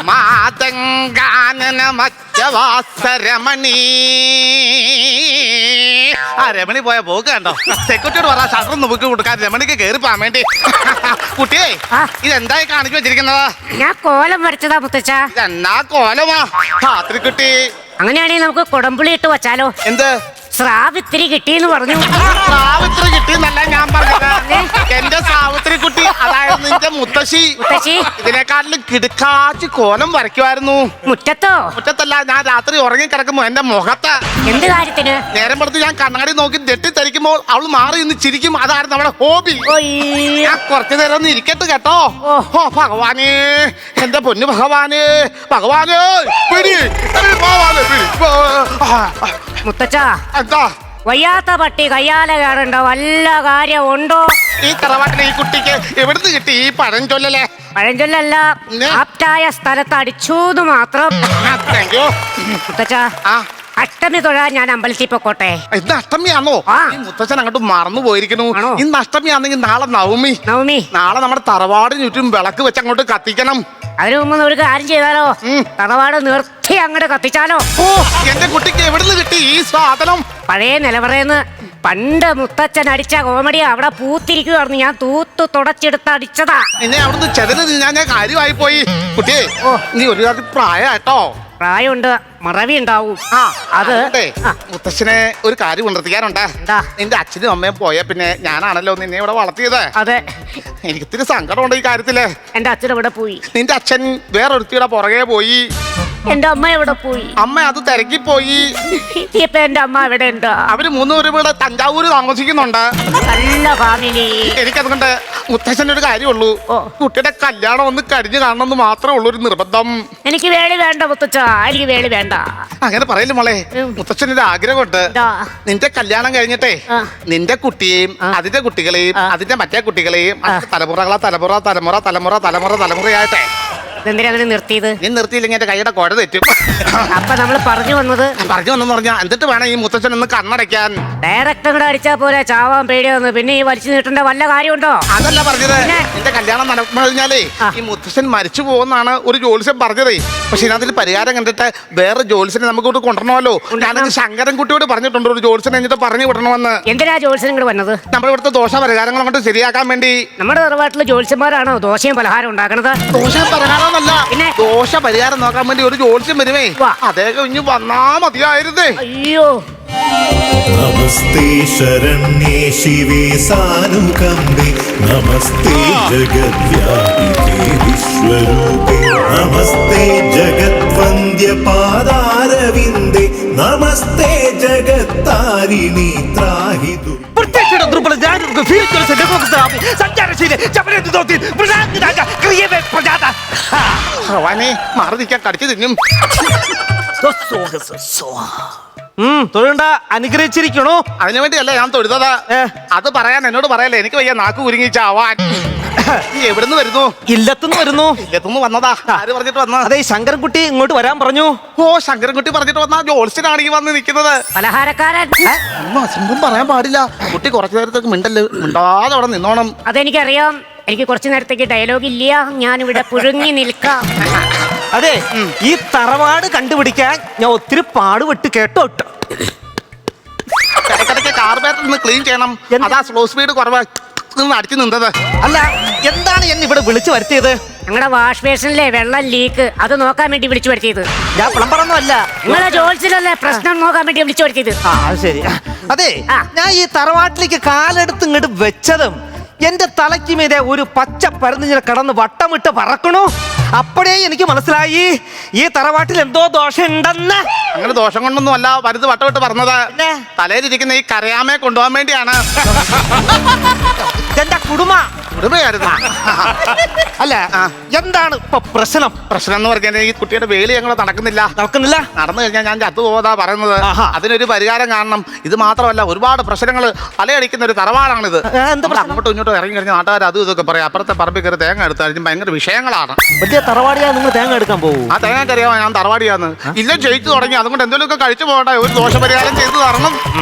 മാതങ്കാനന മറ്റവാസരമണി. ആ രമണി പോയ പോക്ക് കണ്ടോ? സെക്യൂരിറ്റിയോട് പറ ഷട്ടർ നോക്കി കൊടുക്കാൻ രമണിക്ക് കയറി പോകാൻ വേണ്ടി. കുട്ടിയെ ഇതെന്തായി കാണിച്ചു വെച്ചിരിക്കുന്നത്? ഞാൻ കോലം വരച്ചതാ മുത്തച്ഛ. ഇതെന്നാ കോലമാ രാത്രി കുട്ടി? അങ്ങനെയാണെങ്കിൽ നമുക്ക് കുടംപുളി ഇട്ട് വച്ചാലോ? എന്ത് സാവിത്രി കിട്ടിയെന്ന് പറഞ്ഞു. സാവിത്രി കിട്ടിയെന്നല്ല ഞാൻ പറഞ്ഞത്. എന്റെ സാവിത്രി കുട്ടി, അതായത് നിന്റെ മുത്തശ്ശി, ഇതിനെക്കാട്ടിലും കിടുക്കാച്ച് കോലം വരയ്ക്കുമായിരുന്നു. മുറ്റത്തോ? മുറ്റത്തല്ല, ഞാൻ രാത്രി ഉറങ്ങിക്കിടക്കുമ്പോ എന്റെ മുഖത്ത്. എന്ത് കാര്യത്തിന്? നേരം പുറത്ത് ഞാൻ കണ്ണാടി നോക്കി തെറ്റിദ്ധരിക്കുമ്പോൾ അവൾ മാറി നിന്ന് ചിരിക്കും. അതായിരുന്നു നമ്മുടെ ഹോബി. ഞാൻ കുറച്ചു നേരം ഒന്ന് ഇരിക്കട്ടെ കേട്ടോ. ഓ ഭഗവാനേ, എന്റെ പൊന്നു ഭഗവാനേ, ഭഗവാനേ മുത്തച്ഛ, എന്താ വയ്യാത്ത പട്ടി കയ്യാലെ കയറണ്ടോ? വല്ല കാര്യമുണ്ടോ? ഈ തറവാട്ടിലെ ഈ കുട്ടിക്ക് എവിടുന്ന് കിട്ടി ഈ പഴഞ്ചൊല്ലല്ലേ? പഴഞ്ചൊല്ലല്ല, ആപ്റ്റായ സ്ഥലത്ത് അടിച്ചൂന്ന് മാത്രം. മുത്തച്ഛ, അഷ്ടമി തൊഴാൻ ഞാൻ അമ്പലത്തിൽ പൊക്കോട്ടെ? ഇന്ന് അഷ്ടമിയാണോ? ഈ മുത്തച്ഛൻ അങ്ങോട്ട് മറന്നു പോയിരിക്കുന്നു. ഇന്ന് അഷ്ടമിയാണെങ്കിൽ നാളെ നവമി. നാളെ നമ്മുടെ തറവാടിന് ചുറ്റും വിളക്ക് വെച്ച് അങ്ങോട്ട് കത്തിക്കണം. അതിനു മുമ്പ് ഒരു കാര്യം ചെയ്താലോ? തറവാട് നിർത്തി അങ്ങോട്ട് കത്തിച്ചാലോ? ഓ, എന്റെ കുട്ടിക്ക് എവിടുന്ന് കിട്ടി ഈ സാധനം? പഴയ നിലവറയെന്ന് പണ്ട് മുത്തച്ഛൻ അടിച്ച കോമഡി അവിടെ പൂത്തിരിക്കുവായിരുന്നു. ഞാൻ തൂത്തു തുടച്ചെടുത്ത് അടിച്ചതാ. എന്നെ അവിടുന്ന് ചെതല് ഞാൻ കാര്യമായി പോയി. കുട്ടിയെ, നീ ഒരു പ്രായട്ടോ? പ്രായമുണ്ട്, മറവി ഉണ്ടാവും. അത് മുത്തച്ഛനെ ഒരു കാര്യം ഉണർത്തിക്കാനുണ്ട്. നിന്റെ അച്ഛനും അമ്മയും പോയ പിന്നെ ഞാനാണല്ലോ നിന്നെ ഇവിടെ വളർത്തിയത്. അതെ, എനിക്ക് ഇത്തിരി സങ്കടമുണ്ട് ഈ കാര്യത്തില്. എന്റെ അച്ഛൻ എവിടെ പോയി? നിന്റെ അച്ഛൻ വേറൊരുത്തിയുടെ പുറകെ പോയി. എന്റെ അമ്മ എവിടെ പോയി? അമ്മ അത് തിരക്കിപ്പോയി. ഇപ്പൊ എന്റെ അമ്മ എവിടെ ഉണ്ട്? അവര് 3 പേരും ഇവിടെ തഞ്ചാവൂര് താമസിക്കുന്നുണ്ട്. നല്ല ഫാമിലി. എനിക്കതുകൊണ്ട് മുത്തച്ഛൻ്റെ ഒരു കാര്യമുള്ളൂ, കുട്ടിയുടെ കല്യാണം ഒന്ന് കഴിഞ്ഞു കാണണമെന്ന് മാത്രമേ ഉള്ളൂ ഒരു നിർബന്ധം. എനിക്ക് വേളി വേണ്ട മുത്തച്ഛ, എനിക്ക് വേളി വേണ്ട. അങ്ങനെ പറയില്ല മോളെ, മുത്തച്ഛനൊരു ആഗ്രഹമുണ്ട്. നിന്റെ കല്യാണം കഴിഞ്ഞിട്ടേ നിന്റെ കുട്ടിയെയും അതിന്റെ കുട്ടികളെയും അതിന്റെ മറ്റേ കുട്ടികളെയും തലമുറകളാ തലമുറ തലമുറ തലമുറ തലമുറ തലമുറയായിട്ടെ. എന്തിനാ അങ്ങനെ നിർത്തിയത്? നീ നിർത്തിയില്ലെങ്കിൽ എന്റെ കൈയുടെ കുഴ തെറ്റും. അപ്പൊ നമ്മള് പറഞ്ഞു വന്നെന്ന് പറഞ്ഞാ എന്നിട്ട് വേണം ഈ മുത്തച്ഛൻ ഒന്ന് കണ്ണടയ്ക്കാൻ. ഡയറക്റ്റ് കൂടെ അടിച്ചാ പോലെ ചാവാൻ പേടിയാന്ന്. പിന്നെ ഈ വലിച്ചു നീട്ടേണ്ട വല്ല കാര്യമുണ്ടോ? അതല്ല പറഞ്ഞത്. എന്റെ കല്യാണം നടന്നു കഴിഞ്ഞാലേ ഈ മുത്തച്ഛൻ മരിച്ചു പോകുന്നാണ് ഒരു ജ്യോത്സ്യം പറഞ്ഞതേ. പക്ഷെ ഇതിനകത്തിൽ പരിഹാരം കണ്ടിട്ട് വേറെ ജ്യോത്സ്യനെ നമുക്ക് ഇവിടെ കൊണ്ടുവരണമല്ലോ. ഞാനത് ശങ്കരൻകുട്ടിയോട് പറഞ്ഞിട്ടുണ്ട് ഒരു ജ്യോത്സ്യനെ എന്നിട്ട് പറഞ്ഞു വിടണമെന്ന്. എന്തിനാ ജ്യോത്സ്യൻ ഇങ്ങോട്ട് വന്നത്? നമ്മുടെ ഇവിടുത്തെ ദോഷ പരിഹാരങ്ങൾ അങ്ങോട്ട് ശരിയാക്കാൻ വേണ്ടി. നമ്മുടെ തറവാട്ടിലെ ജ്യോത്സ്യന്മാരാണോ ദോശയും പലഹാരം ഉണ്ടാക്കണത്? ദോശയും പലഹാരം പിന്നെ ദോഷ പരിഹാരം നോക്കാൻ വേണ്ടി ഒരു ജ്യോത്സ്യം വരുമേ. അദ്ദേഹം ഇനി വന്നാ മതിയായിരുന്നേ. അയ്യോ, നമസ്തേ ശരണ്യേ ശിവേ സാനുകമ്പേ നമസ്തേ ജഗദ്വ്യാപികേ വിശ്വരൂപേ നമസ്തേ ജഗദ്വന്ദ്യ പാദാരവിന്ദേ നമസ്തേ ജഗത്താരിണി ത്രാഹിതു. ഭഗവാനെ, മാറി നിൽക്കാൻ കടിച്ചു തിന്നും. തൊഴുണ്ട അനുഗ്രഹിച്ചിരിക്കണോ? അതിനു വേണ്ടിയല്ല ഞാൻ തൊഴുതത്. അത് പറയാൻ എന്നോട് പറയല്ലേ, എനിക്ക് വയ്യ നാക്ക് കുരുങ്ങി ചാവാൻ. നീ എവിടുന്ന് വരുന്നു? ഇല്ലത്തുനിന്ന് വരുന്നു. ഇല്ലത്തുനിന്ന് വന്നതാ? ആര് പറഞ്ഞിട്ട് വന്ന? അതെ, ശങ്കരൻകുട്ടി ഇങ്ങോട്ട് വരാൻ പറഞ്ഞു. ഓ, ശങ്കരൻകുട്ടി പറഞ്ഞിട്ട് വന്ന ജോത്സ്യനാണ് ഈ വന്ന് നിൽക്കുന്നത്. പലഹാരക്കാരൻ. അസംഭവം പറയാൻ പാടില്ല. കുട്ടി കുറച്ചു നേരത്തേക്ക് മിണ്ടാതെ അവിടെ നിന്നോണം. അതെനിക്കറിയാം. എനിക്ക് കുറച്ചു നേരത്തേക്ക് ഡയലോഗ് ഇല്ല. ഞാനിവിടെ പുഴുങ്ങി നിൽക്കാം. അതെ, ഈ തറവാട് കണ്ടുപിടിക്കാൻ ഞാൻ ഒത്തിരി പാടുപെട്ട് കേട്ടോ. ഇടയ്ക്കിടയ്ക്ക് കാർബേറ്റർ ഒന്ന് ക്ലീൻ ചെയ്യണം. അതാ സ്ലോ സ്പീഡ് കുറവ് അടിച്ചു നിന്നത്. അല്ല, എന്താണ് എന്നെ ഇവിടെ വിളിച്ചു വരുത്തിയത്? ഞങ്ങളുടെ വാഷ് ബേസിനിലെ വെള്ളം ലീക്ക്, അത് നോക്കാൻ വേണ്ടി വിളിച്ചു വരുത്തിയത്. ഞാൻ പ്ലംബറൊന്നും അല്ല. നിങ്ങളെ ജോലിസിലല്ലേ പ്രശ്നം നോക്കാൻ വേണ്ടി വിളിച്ചു വരുത്തിയത്. അത് ശരി. അതെ, ഞാൻ ഈ തറവാട്ടിലേക്ക് കാലെടുത്ത് ഇങ്ങോട്ട് വെച്ചതും എന്റെ തലയ്ക്ക് മീതെ ഒരു പച്ച പരുന്നിങ്ങനെ കടന്ന് വട്ടമിട്ട് പറക്കണു. അപ്പോഴേ എനിക്ക് മനസ്സിലായി ഈ തറവാട്ടിൽ എന്തോ ദോഷം ഉണ്ടെന്ന്. അങ്ങനെ ദോഷം കൊണ്ടൊന്നും അല്ല വലുത് വട്ടമിട്ട് പറഞ്ഞത്. തലയിലിരിക്കുന്ന ഈ കരയാമയെ കൊണ്ടുപോകാൻ വേണ്ടിയാണ്. എന്റെ കുടുംബമായിരുന്നു. അല്ല, എന്താണ് ഇപ്പൊ പ്രശ്നം? പ്രശ്നം എന്ന് പറഞ്ഞാൽ ഈ കുട്ടിയുടെ വേലി ഞങ്ങൾ നടക്കുന്നില്ല. നടന്നു കഴിഞ്ഞാൽ ഞാൻ ചത്തുപോകാ പറയുന്നത്. അതിനൊരു പരിഹാരം കാണണം. ഇത് മാത്രമല്ല, ഒരുപാട് പ്രശ്നങ്ങൾ തലയടിക്കുന്ന ഒരു തറവാടാണിത്. അങ്ങോട്ടും ഇങ്ങോട്ടും ഇറങ്ങി കഴിഞ്ഞ നാട്ടുകാർ അതും ഇതൊക്കെ പറയും. അപ്പുറത്തെ പറമ്പിൽ കയറി തേങ്ങ എടുത്താൽ ഭയങ്കര വിഷയങ്ങളാണ്. വലിയ തറവാടിയാ നിങ്ങൾ തേങ്ങ എടുക്കാൻ പോകും? ആ തേങ്ങ അറിയാമോ ഞാൻ തറവാടിയാന്ന്? ഇല്ല, ജയിച്ചു തുടങ്ങി. അതുകൊണ്ട് എന്തെങ്കിലുമൊക്കെ കഴിച്ചു പോകട്ടെ. ഒരു ദോഷപരിഹാരം ചെയ്തു തരണം.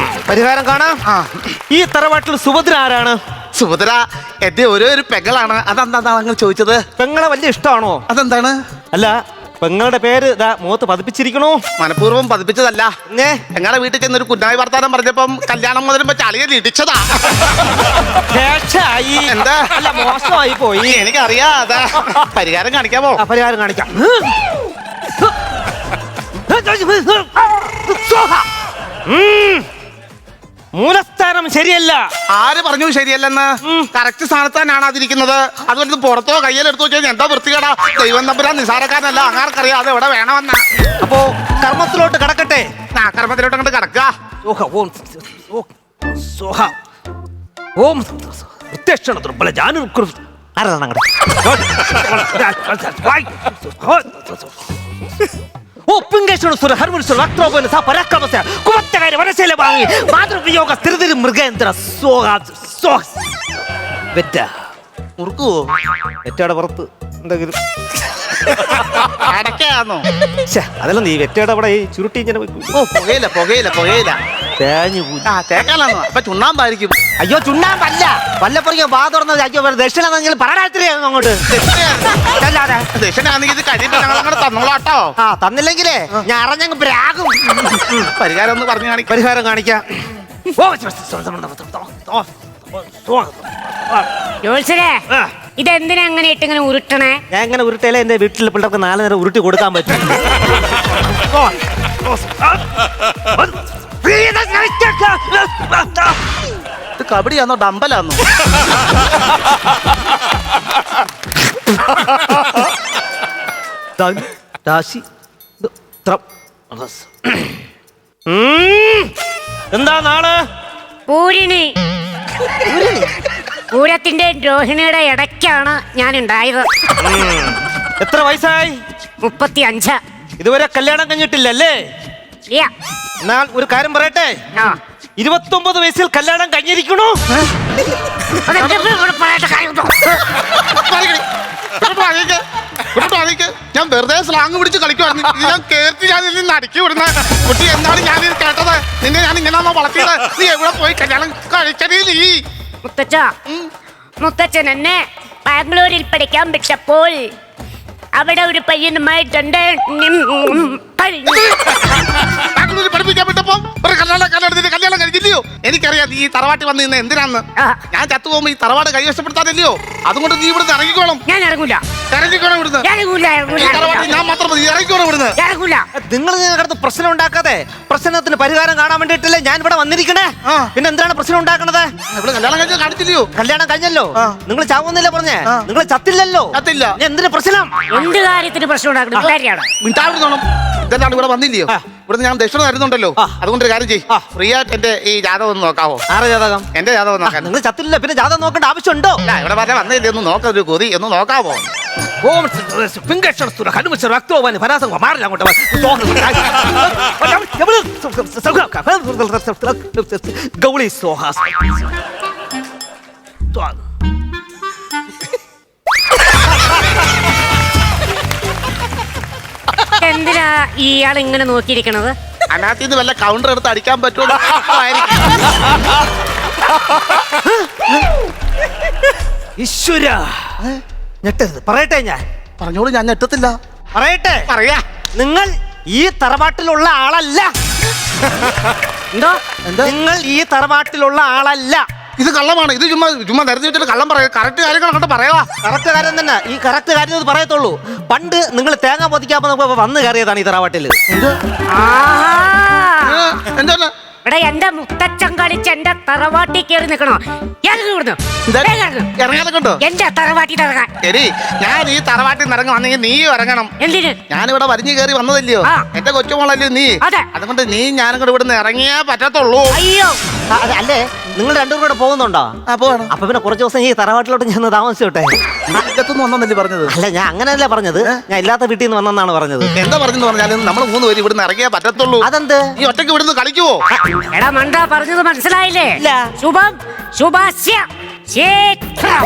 പരിഹാരം കാണാം. ഈ തറവാട്ടിൽ സുഭദ്ര ആരാണ്? സുഭദ്ര എന്റെ ഒരു പെങ്ങളാണ്. അതെന്താ അങ്ങനെ ചോദിച്ചത്? പെങ്ങളെ വലിയ ഇഷ്ടമാണോ? അതെന്താണ്? അല്ല, പെങ്ങളുടെ പേര് ഇതാ മുഖത്ത് പതിപ്പിച്ചിരിക്കണോ? മനഃപൂർവ്വം പതിപ്പിച്ചതല്ല. പിന്നെ ഞങ്ങളുടെ വീട്ടിൽ ചെന്ന് ഒരു കുഞ്ഞായി വർത്താനം പറഞ്ഞപ്പം കല്യാണം മുതലും വെച്ച് അളിയെ ഇടിച്ചതാ. ദേശായി. എന്താ? അല്ല, മോശമായി പോയി. എനിക്കറിയാ. അതാ പരിഹാരം കാണിക്കാമോ? പരിഹാരം കാണിക്കാം. മൂലസ്ഥാനം ശരിയല്ല. ആര് പറഞ്ഞു ശരിയല്ലെന്ന്? കറക്റ്റ് സ്ഥാനത്ത് തന്നെയാണ് അതിരിക്കുന്നത്. അതുകൊണ്ട് പുറത്തോ കയ്യിലെടുത്തു വെച്ചാൽ എന്താ വൃത്തികേടാ. ദൈവം തമ്പുരാൻ നിസാരക്കാരനല്ല, അങ്ങാർക്കറിയാം അത് എവിടെ വേണമെന്ന. അപ്പോ കർമ്മത്തിലോട്ട് കടക്കട്ടെ. കർമ്മത്തിലോട്ട് അങ്ങോട്ട് കിടക്കുക. ഓം പ്രത്യക്ഷണ ദുർബല ജാനു ആരാണ് ഓ പിങ്കേശ്വര സുര ഹർമുര വക്രോപന സ പരാക്രമസ കുമത്തകാരി വനശൈല വാങ്ങി മാതൃവിയോഗ സ്ഥിരതിരി മൃഗേന്ദ്ര സോഹ സോഹ വെറ്റ മുറുക്കുവോ? വെറ്റയുടെ പുറത്ത് എന്തെങ്കിലും അടക്കാന്നോ? അതല്ല, നീ വെറ്റയുടെ അവിടെ ഈ ചുരുട്ടി ഇങ്ങനെ വെക്കും. ഓ പുകയില്ല പുകയില്ല പുകയില്ല. തേഞ്ഞു തേക്കാലാന്നോ? അപ്പൊ ചുണ്ണാമ്പായിരിക്കും. അയ്യോ ചുണ്ണാമ്പല്ല, വല്ലപ്പോഴും വാ തുറന്നത്. അയ്യോ ദക്ഷിണ പറയാനായിരുന്നു അങ്ങോട്ട്. ദക്ഷിണാണെങ്കിൽ ഇത് കഴിയുമ്പോ ഞങ്ങൾ അങ്ങോട്ട് തന്നോളാട്ടോ. ആ തന്നില്ലെങ്കിലേ ഞാൻ അറിഞ്ഞങ്ങ് ബ്രാഗും. പരിഹാരം ഒന്ന് പറഞ്ഞു കാണിക്കാം. പരിഹാരം കാണിക്കാം. ജോത്സരെ, ഇതെന്തിനാ അങ്ങനെ ഇട്ടിങ്ങനെ ഉരുട്ടണേ? ഞാൻ ഇങ്ങനെ ഉരുട്ടയിലെ എന്റെ വീട്ടിലെ പിള്ളേർക്ക് 4 നേരം ഉരുട്ടി കൊടുക്കാൻ പറ്റും. ഇത് കബഡിയാന്നോ ഡമ്പലാന്നോ? എന്താ നാള്? പൂരിണി. പൂരത്തിന്റെ രോഹിണിയുടെ ഇടയ്ക്കാണ് ഞാൻ ഉണ്ടായത്. എത്ര വയസ്സായി? 35. ഇതുവരെ കല്യാണം കഴിഞ്ഞിട്ടില്ലല്ലേ? ഇല്ല. എന്നാൽ ഒരു കാര്യം പറയട്ടെ, 29 വയസ്സിൽ കല്യാണം കഴിഞ്ഞിരിക്കണു. ഞാൻ വെറുതെ സ്ലാങ് പിടിച്ച് കളിക്കുവായിരുന്നു. ഞാൻ കേട്ടി ഞാൻ ഇതിൽ നിന്ന് അടുക്കി വിടുന്ന കുട്ടി. എന്താണ് ഞാൻ ഇത് കേട്ടത്? നിന്നെ ഞാൻ ഇങ്ങനെയാണോ വളർത്തിയത്? നീ എവിടെ പോയി കല്യാണം കഴിച്ചതേ നീ? മുത്തച്ഛൻ എന്നെ ബാംഗ്ലൂരിൽ പഠിക്കാൻ വിട്ടപ്പോൾ അവിടെ ഒരു പയ്യനുമായിട്ടുണ്ട്. ബാംഗ്ലൂരിൽ പഠിപ്പിക്കാൻ വിട്ടപ്പോ ഒരു കല്യാണം കഴിച്ചില്ലയോ? എനിക്കറിയാം നീ ഈ തറവാട്ടി വന്ന് നിന്ന് എന്തിനാന്ന്. ഞാൻ ചത്തു പോകുമ്പോ ഈ തറവാട് കൈവശപ്പെടുത്താതില്ലയോ? അതുകൊണ്ട് നീ ഇവിടുന്ന് ഇറങ്ങിക്കോണം. ഞാൻ ഇറങ്ങൂല. ഇറങ്ങിക്കോണം ഇവിടുന്ന്. ഞാൻ മാത്രം മതി. ഇറങ്ങിക്കോണം ഇവിടുന്ന്. നിങ്ങൾ കിടന്ന് പ്രശ്നം ഉണ്ടാക്കാതെ പ്രശ്നത്തിന് പരിഹാരം കാണാൻ വേണ്ടിയിട്ടല്ലേ ഞാൻ ഇവിടെ വന്നിരിക്കണേ. പിന്നെ എന്താണ് പ്രശ്നം ഉണ്ടാക്കണത്? ഇവിടെ കല്യാണം കഴിച്ചാൽ കാണിച്ചില്ലയോ? കല്യാണം കഴിഞ്ഞല്ലോ. നിങ്ങൾ ചാവുന്നില്ല പറഞ്ഞേ. നിങ്ങൾ ചത്തില്ലല്ലോ. ചത്തില്ല. എന്തിനു പ്രശ്നം? എന്ത് കാര്യത്തിന് പ്രശ്നം ഉണ്ടാക്കണം? മിണ്ടാവിടുന്നോണം. ഇതെല്ലാം ഇവിടെ വന്നില്ലയോ? ഇവിടുന്ന് ഞാൻ ദക്ഷിണ തരുന്നുണ്ടല്ലോ. അതുകൊണ്ട് ഒരു കാര്യം ചെയ്യ്, ഫ്രീ ആയിട്ട് എന്റെ ഈ ജാതകം ഒന്ന് നോക്കാവോ? ആറ് ജാതകം? എന്റെ ജാതകം നോക്കാൻ. നിങ്ങൾ ചത്തില്ല, പിന്നെ ജാതകം നോക്കേണ്ട ആവശ്യമുണ്ടോ? ഇവിടെ വരെ വന്നില്ലേ? ഒന്ന് നോക്കാം, ഒരു കൊതി ഒന്ന് നോക്കാവോ? ഗൗളി സോഹാസ് എന്തിനാ ഇയാൾ ഇങ്ങനെ നോക്കിയിരിക്കണത്? അതിനകത്ത് വല്ല കൗണ്ടർ എടുത്ത് അടിക്കാൻ പറ്റുമോ? ഈശ്വര, ഞെട്ടരുത്. പറയട്ടെ, ഞാൻ പറഞ്ഞോളൂ. ഞാൻ ഞെട്ടത്തില്ല. പറയട്ടെ. പറയാ. നിങ്ങൾ ഈ തറവാട്ടിലുള്ള ആളല്ല. എന്തോ? നിങ്ങൾ ഈ തറവാട്ടിലുള്ള ആളല്ല. ഇത് കള്ളമാണ്. ഇത് ചുമ്മാ നിരത്തി വെച്ചിട്ട് കള്ളം പറയാ. കറക്റ്റ് കാര്യങ്ങൾ അങ്ങോട്ട് പറയാ. കറക്റ്റ് കാര്യം തന്നെ. ഈ കറക്റ്റ് കാര്യം ഇത് പറയത്തുള്ളൂ. പണ്ട് നിങ്ങൾ തേങ്ങ പൊതിക്കാൻ വന്ന് കയറിയതാണ് ഈ തറവാട്ടില്. എന്താ ഇവിടെ എന്റെ മുത്തച്ഛൻ കളിച്ച് എന്റെ തറവാട്ടി കയറി നിൽക്കണോ? ഇറങ്ങാതെ കൊണ്ടോ? എന്റെ തറവാട്ടിൽ ഇറങ്ങാൻ. ശരി, ഞാൻ ഈ തറവാട്ടിൽ ഇറങ്ങി വന്നെങ്കിൽ നീ ഇറങ്ങണം. എന്തിന്? ഞാനിവിടെ വരിഞ്ഞു കയറി വന്നതല്ലയോ? എന്റെ കൊച്ചുമോളല്ലോ നീ. അതുകൊണ്ട് നീ ഞാനും കൂടെ ഇവിടുന്ന് ഇറങ്ങിയേ പറ്റത്തുള്ളൂ. അയ്യോ, അല്ലേ നിങ്ങൾ രണ്ടും കൂടെ പോകുന്നുണ്ടോ? അപ്പൊ പിന്നെ കുറച്ച് ദിവസം ഈ തറവാട്ടിലോട്ട് ഞാൻ താമസിച്ചോട്ടെ. വന്നല്ലേ പറഞ്ഞത്? അല്ല, ഞാൻ അങ്ങനെയല്ല പറഞ്ഞത്. ഞാൻ ഇല്ലാത്ത വീട്ടിൽ നിന്ന് വന്നെന്നാണ് പറഞ്ഞത്. എന്താ പറഞ്ഞെന്ന് പറഞ്ഞാലും നമ്മൾ 3 പേര് ഇവിടുന്ന് ഇറങ്ങിയേ പറ്റത്തുള്ളൂ. അതെന്ത്? ഈ ഒറ്റയ്ക്ക് ഇവിടുന്ന് കളിക്കുവോ? എടാ മണ്ട, പറഞ്ഞത് മനസ്സിലായില്ലേ? ശുഭം ശുഭാസ്യ ശേഖരം.